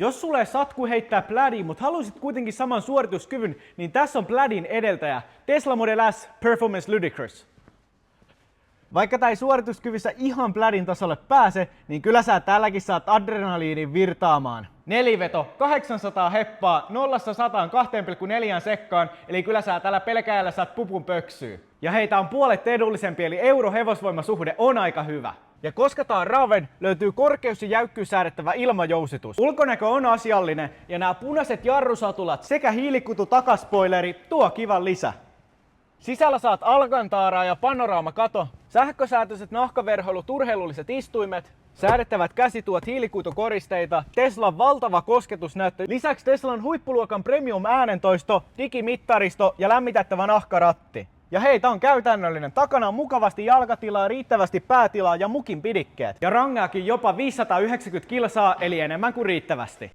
Jos sulle ei satku heittää plädiä, mutta haluaisit kuitenkin saman suorituskyvyn, niin tässä on plädin edeltäjä, Tesla Model S Performance Ludicrous. Vaikka tää ei suorituskyvyssä ihan plädin tasolle pääse, niin kyllä sä tälläkin saat adrenaliinin virtaamaan. Neliveto, 800 heppaa, 0-100 2,4 sekkaan, eli kyllä sä tällä pelkäällä saat pupun pöksyä. Ja hei, tää on puolet edullisempi, eli euro-hevosvoimasuhde on aika hyvä. Ja koska tää on Raven, löytyy korkeus- ja jäykkyys säädettävä ilmajousitus. Ulkonäkö on asiallinen, ja nämä punaiset jarrusatulat sekä hiilikutu takaspoileri tuo kivan lisä. Sisällä saat alcantaaraa ja panoraamakato, sähkösäätöiset nahkaverhoilut, urheilulliset istuimet, säädettävät käsituot, hiilikuitukoristeita, Teslan valtava kosketusnäyttö, lisäksi Teslan huippuluokan premium äänentoisto, digimittaristo ja lämmitettävä nahkaratti. Ja hei, tää on käytännöllinen. Takana on mukavasti jalkatilaa, riittävästi päätilaa ja mukin pidikkeet. Ja rangaakin jopa 590 kilsaa, eli enemmän kuin riittävästi.